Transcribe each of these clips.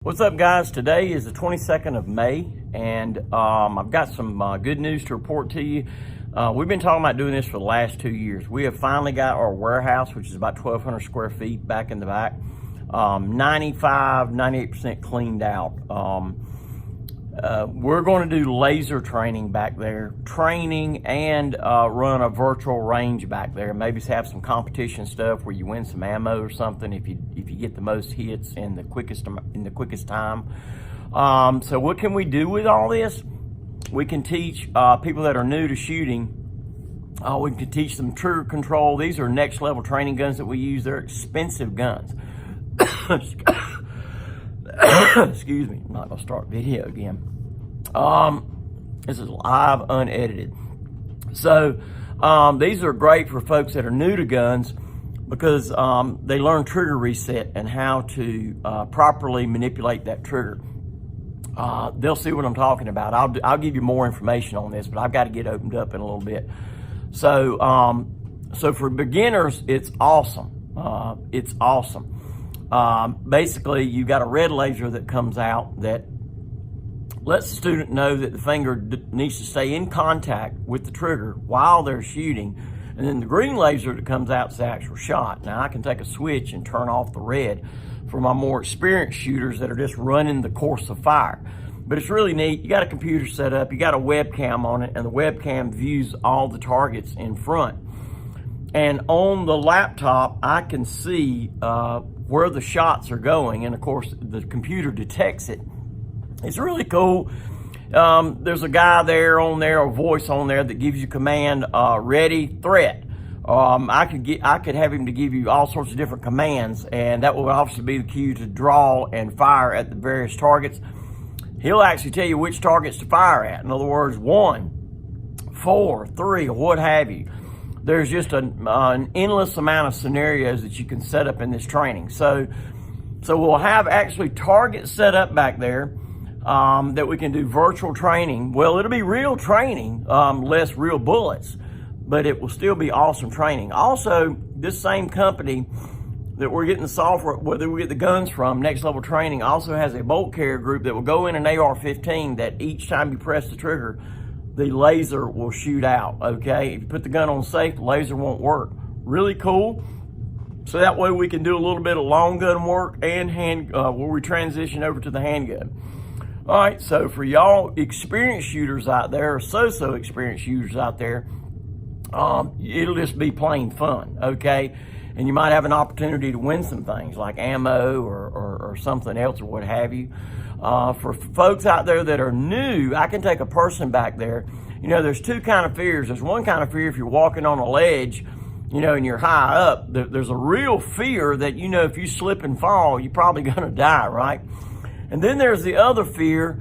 What's up, guys? Today is the 22nd of May, and I've got some good news to report to you. We've been talking about doing this for the last 2 years. We have finally got our warehouse, which is about 1,200 square feet, back in the back. 98% cleaned out. We're going to do laser training back there, and run a virtual range back there. Maybe have some competition stuff where you win some ammo or something if you get the most hits in the quickest time. So what can we do with all this? We can teach people that are new to shooting. We can teach them trigger control. These are next level training guns that we use. They're expensive guns. Excuse me, I'm not gonna start video again. This is live, unedited. So these are great for folks that are new to guns because they learn trigger reset and how to properly manipulate that trigger. They'll see what I'm talking about. I'll give you more information on this, but I've got to get opened up in a little bit. So so for beginners, it's awesome. It's awesome. Basically, you got a red laser that comes out that lets the student know that the finger needs to stay in contact with the trigger while they're shooting. And then the green laser that comes out is the actual shot. Now, I can take a switch and turn off the red for my more experienced shooters that are just running the course of fire. But it's really neat. You got a computer set up, you got a webcam on it, and the webcam views all the targets in front. And on the laptop, I can see where the shots are going, and of course the computer detects it. It's really cool. There's a guy there, a voice on there that gives you command, ready, threat. I could have him to give you all sorts of different commands, and that will obviously be the cue to draw and fire at the various targets. He'll actually tell you which targets to fire at. In other words, 1, 4, 3, or what have you. There's just an endless amount of scenarios that you can set up in this training. So we'll have actually targets set up back there that we can do virtual training. Well, it'll be real training, less real bullets, but it will still be awesome training. Also, this same company that we're getting the software, where we get the guns from, Next Level Training, also has a bolt carrier group that will go in an AR-15 that each time you press the trigger, the laser will shoot out, okay? If you put the gun on safe, the laser won't work. Really cool. So that way we can do a little bit of long gun work and where we transition over to the handgun. All right, so for y'all experienced shooters out there, or so experienced shooters out there, it'll just be plain fun, okay? And you might have an opportunity to win some things like ammo or something else or what have you. For folks out there that are new, I can take a person back there. You know, there's two kind of fears. There's one kind of fear if you're walking on a ledge, you know, and you're high up. There's a real fear that, you know, if you slip and fall, you're probably gonna die, right? And then there's the other fear,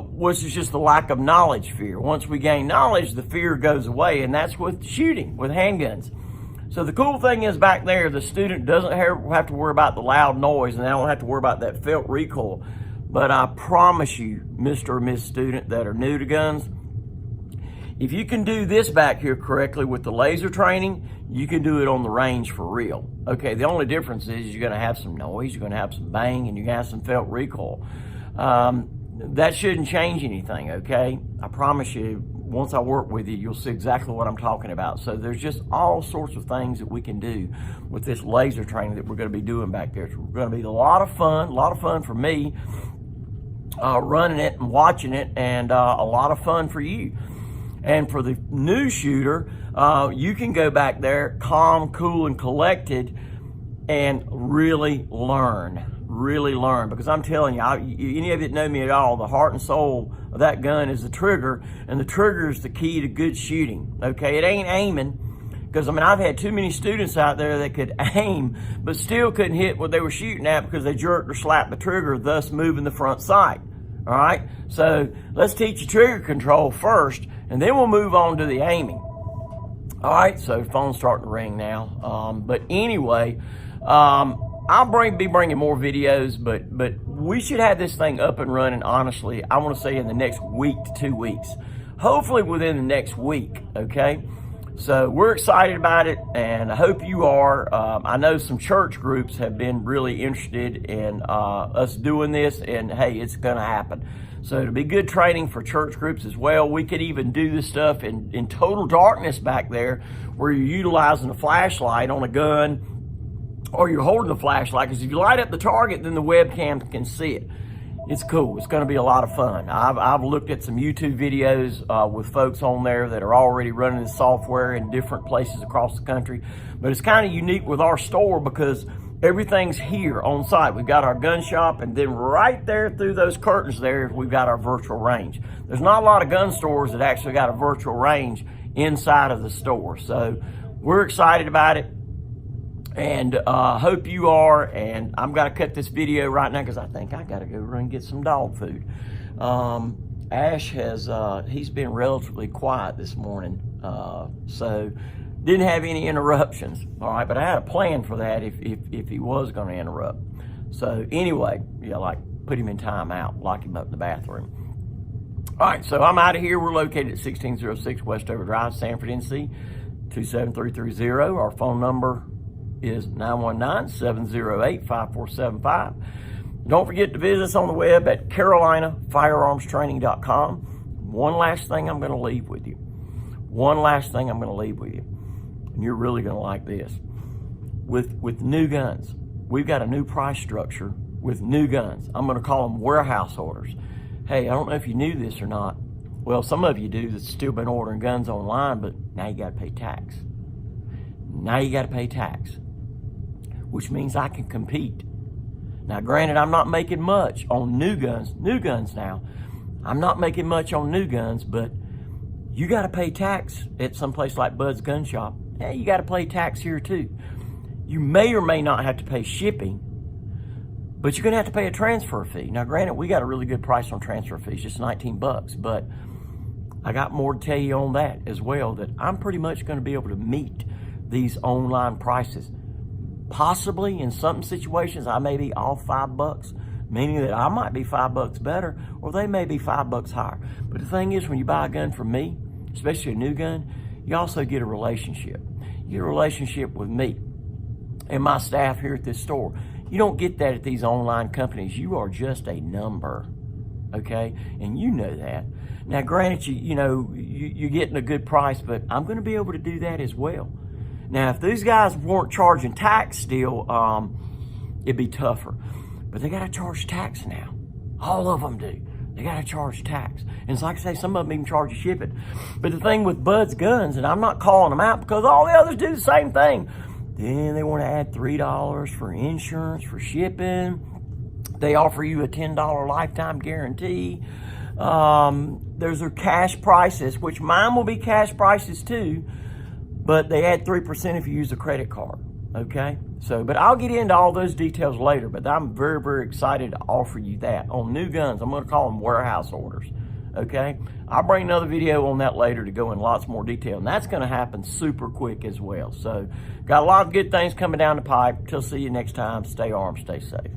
which is just the lack of knowledge fear. Once we gain knowledge, the fear goes away, and that's with shooting, with handguns. So the cool thing is back there, the student doesn't have to worry about the loud noise, and they don't have to worry about that felt recoil. But I promise you, Mr. or Miss Student that are new to guns, if you can do this back here correctly with the laser training, you can do it on the range for real. Okay, the only difference is you're gonna have some noise, you're gonna have some bang, and you're gonna have some felt recoil. That shouldn't change anything, okay? I promise you, once I work with you, you'll see exactly what I'm talking about. So there's just all sorts of things that we can do with this laser training that we're gonna be doing back there. It's gonna be a lot of fun for me, running it and watching it, and a lot of fun for you. And for the new shooter, you can go back there calm, cool, and collected and really learn. Because I'm telling you, any of you that know me at all, the heart and soul of that gun is the trigger, and the trigger is the key to good shooting, okay? It ain't aiming, because, I mean, I've had too many students out there that could aim, but still couldn't hit what they were shooting at because they jerked or slapped the trigger, thus moving the front sight, all right? So let's teach you trigger control first, and then we'll move on to the aiming. All right, so phone's starting to ring now. But anyway, I'll be bringing more videos, but we should have this thing up and running, honestly, I want to say in the next week to 2 weeks. Hopefully within the next week, okay? So we're excited about it, and I hope you are. I know some church groups have been really interested in us doing this, and hey, it's going to happen. So it'll be good training for church groups as well. We could even do this stuff in total darkness back there, where you're utilizing a flashlight on a gun, or you're holding the flashlight, because if you light up the target, then the webcam can see it. It's cool. It's going to be a lot of fun. I've looked at some YouTube videos with folks on there that are already running the software in different places across the country. But it's kind of unique with our store because everything's here on site. We've got our gun shop, and then right there through those curtains there, we've got our virtual range. There's not a lot of gun stores that actually got a virtual range inside of the store. So we're excited about it. And hope you are. And I'm going to cut this video right now because I think I got to go run and get some dog food. Ash has, he's been relatively quiet this morning. So didn't have any interruptions. All right, but I had a plan for that if he was going to interrupt. So anyway, yeah, like put him in timeout, lock him up in the bathroom. All right, so I'm out of here. We're located at 1606 Westover Drive, Sanford, NC, 27330. Our phone number is 919-708-5475. Don't forget to visit us on the web at CarolinaFirearmsTraining.com. One last thing I'm going to leave with you. And you're really going to like this. With new guns, we've got a new price structure with new guns. I'm going to call them warehouse orders. Hey, I don't know if you knew this or not. Well, some of you do that's still been ordering guns online, but now you got to pay tax. Which means I can compete. Now, granted, I'm not making much on new guns now. I'm not making much on new guns, but you got to pay tax at some place like Bud's Gun Shop. Yeah, you got to pay tax here too. You may or may not have to pay shipping, but you're going to have to pay a transfer fee. Now, granted, we got a really good price on transfer fees, just $19, but I got more to tell you on that as well, that I'm pretty much going to be able to meet these online prices. Possibly in some situations I may be off $5, meaning that I might be $5 better, or they may be $5 higher. But the thing is, when you buy a gun from me, especially a new gun, you also get a relationship. You get a relationship with me and my staff here at this store. You don't get that at these online companies. You are just a number, okay? And you know that. Now, granted, you're getting a good price, but I'm going to be able to do that as well. Now, if these guys weren't charging tax still, it'd be tougher. But they got to charge tax now. All of them do. They got to charge tax. And it's like I say, some of them even charge you shipping. But the thing with Bud's Guns, and I'm not calling them out because all the others do the same thing. Then they want to add $3 for insurance, for shipping. They offer you a $10 lifetime guarantee. There's their cash prices, which mine will be cash prices too. But they add 3% if you use a credit card, okay? So, but I'll get into all those details later, but I'm very, very excited to offer you that. On new guns, I'm gonna call them warehouse orders, okay? I'll bring another video on that later to go in lots more detail, and that's gonna happen super quick as well. So, got a lot of good things coming down the pipe. Till see you next time. Stay armed, stay safe.